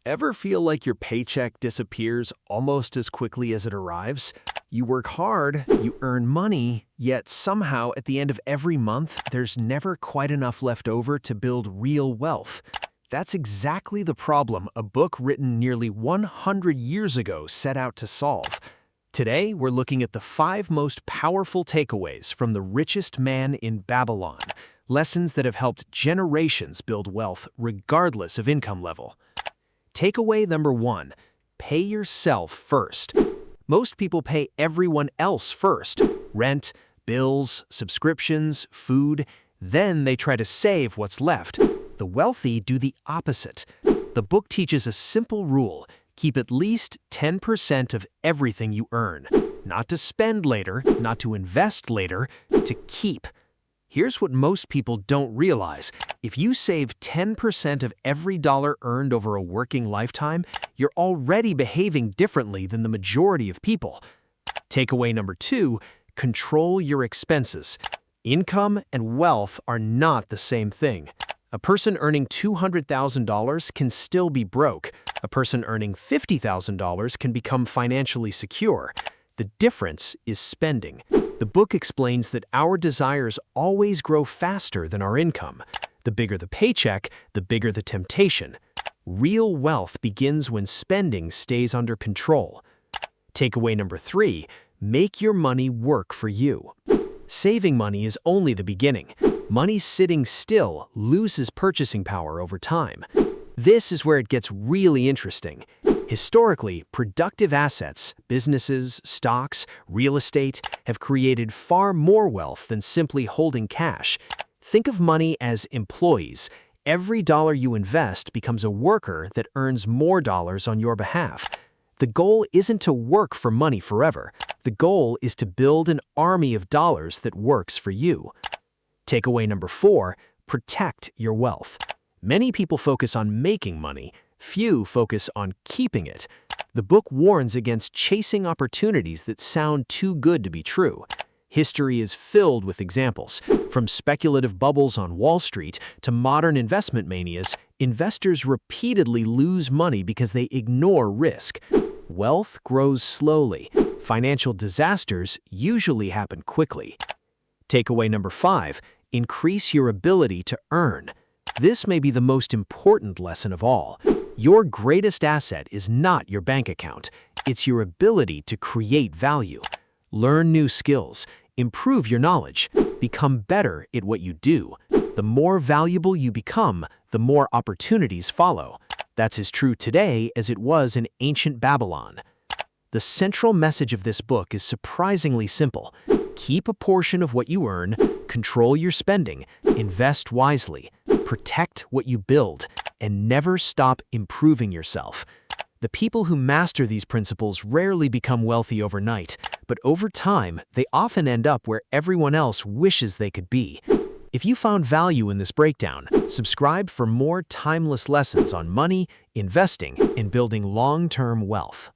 Ever feel like your paycheck disappears almost as quickly as it arrives? You work hard, you earn money, yet somehow at the end of every month, there's never quite enough left over to build real wealth. That's exactly the problem a book written nearly 100 years ago set out to solve. Today, we're looking at the 5 most powerful takeaways from the richest man in Babylon, lessons that have helped generations build wealth regardless of income level. Takeaway number 1, pay yourself first. Most people pay everyone else first. Rent, bills, subscriptions, food. Then they try to save what's left. The wealthy do the opposite. The book teaches a simple rule: keep at least 10% of everything you earn. Not to spend later, not to invest later, to keep. Here's what most people don't realize. If you save 10% of every dollar earned over a working lifetime, you're already behaving differently than the majority of people. Takeaway number 2, control your expenses. Income and wealth are not the same thing. A person earning $200,000 can still be broke. A person earning $50,000 can become financially secure. The difference is spending. The book explains that our desires always grow faster than our income. The bigger the paycheck, the bigger the temptation. Real wealth begins when spending stays under control. Takeaway number 3, make your money work for you. Saving money is only the beginning. Money sitting still loses purchasing power over time. This is where it gets really interesting. Historically, productive assets, businesses, stocks, real estate, have created far more wealth than simply holding cash. Think of money as employees. Every dollar you invest becomes a worker that earns more dollars on your behalf. The goal isn't to work for money forever. The goal is to build an army of dollars that works for you. Takeaway number 4, protect your wealth. Many people focus on making money. Few focus on keeping it. The book warns against chasing opportunities that sound too good to be true. History is filled with examples. From speculative bubbles on Wall Street to modern investment manias, investors repeatedly lose money because they ignore risk. Wealth grows slowly. Financial disasters usually happen quickly. Takeaway number 5, increase your ability to earn. This may be the most important lesson of all. Your greatest asset is not your bank account. It's your ability to create value. Learn new skills, improve your knowledge, become better at what you do. The more valuable you become, the more opportunities follow. That's as true today as it was in ancient Babylon. The central message of this book is surprisingly simple. Keep a portion of what you earn, control your spending, invest wisely, protect what you build, and never stop improving yourself. The people who master these principles rarely become wealthy overnight, but over time, they often end up where everyone else wishes they could be. If you found value in this breakdown, subscribe for more timeless lessons on money, investing, and building long-term wealth.